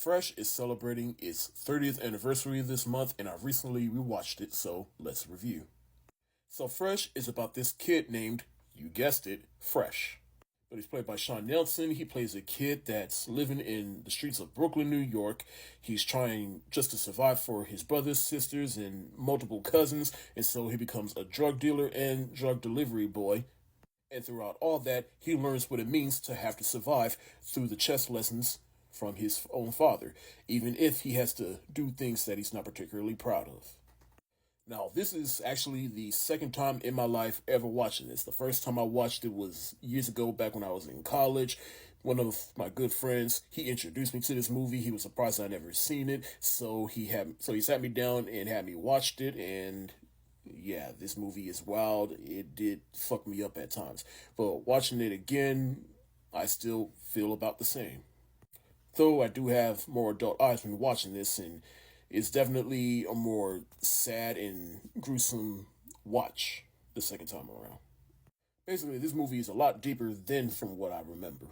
Fresh is celebrating its 30th anniversary this month, and I recently rewatched it, so let's review. So Fresh is about this kid named, you guessed it, Fresh. But he's played by Sean Nelson. He plays a kid that's living in the streets of Brooklyn, New York. He's trying just to survive for his brothers, sisters, and multiple cousins, and so he becomes a drug dealer and drug delivery boy. And throughout all that, he learns what it means to have to survive through the chess lessons from his own father, even if he has to do things that he's not particularly proud of. Now, this is actually the second time in my life ever watching this. The first time I watched it was years ago, back when I was in college. One of my good friends, he introduced me to this movie. He was surprised I'd never seen it, so he sat me down and had me watched it. And yeah, this movie is wild. It did fuck me up at times, but watching it again, I still feel about the same. Though I do have more adult eyes when watching this, and it's definitely a more sad and gruesome watch the second time around. Basically, this movie is a lot deeper than from what I remember.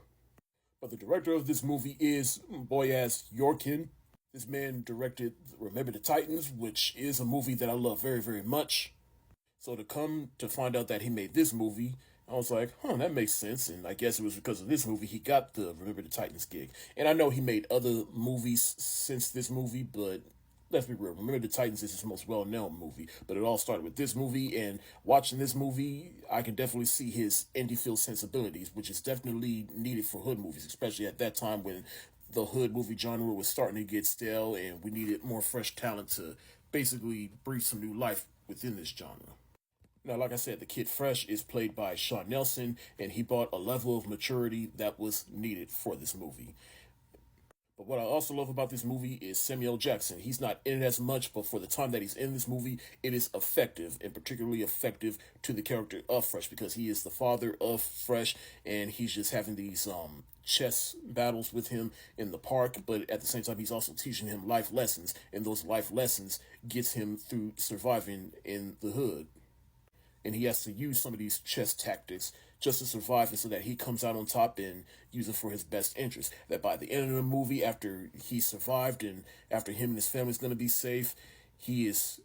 But the director of this movie is Boyaz Yorkin. This man directed Remember the Titans, which is a movie that I love very, very much. So to come to find out that he made this movie, I was like, that makes sense. And I guess it was because of this movie he got the Remember the Titans gig. And I know he made other movies since this movie, but let's be real. Remember the Titans is his most well-known movie, but it all started with this movie, and watching this movie, I can definitely see his indie feel sensibilities, which is definitely needed for hood movies, especially at that time when the hood movie genre was starting to get stale, and we needed more fresh talent to basically breathe some new life within this genre. Now, like I said, the kid Fresh is played by Sean Nelson, and he brought a level of maturity that was needed for this movie. But what I also love about this movie is Samuel Jackson. He's not in it as much, but for the time that he's in this movie, it is effective, and particularly effective to the character of Fresh, because he is the father of Fresh, and he's just having these chess battles with him in the park, but at the same time, he's also teaching him life lessons, and those life lessons gets him through surviving in the hood. And he has to use some of these chess tactics just to survive, and so that he comes out on top and use it for his best interest. That by the end of the movie, after he survived and after him and his family's going to be safe, he is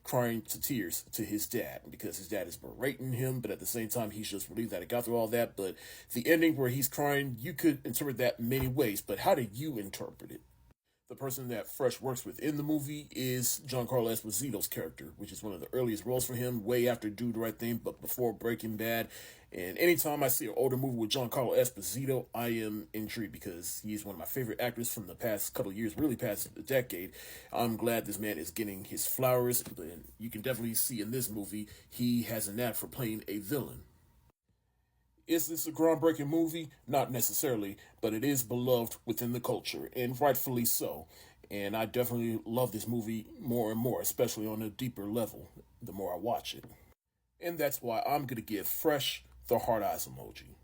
crying to tears to his dad because his dad is berating him, but at the same time, he's just relieved that he got through all that. But the ending where he's crying, you could interpret that many ways, but how do you interpret it? The person that Fresh works with in the movie is Giancarlo Esposito's character, which is one of the earliest roles for him, way after Do the Right Thing, but before Breaking Bad. And anytime I see an older movie with Giancarlo Esposito, I am intrigued because he's one of my favorite actors from the past couple of years, really past a decade. I'm glad this man is getting his flowers, but you can definitely see in this movie he has a knack for playing a villain. Is this a groundbreaking movie? Not necessarily, but it is beloved within the culture, and rightfully so. And I definitely love this movie more and more, especially on a deeper level, the more I watch it. And that's why I'm going to give Fresh the heart eyes emoji.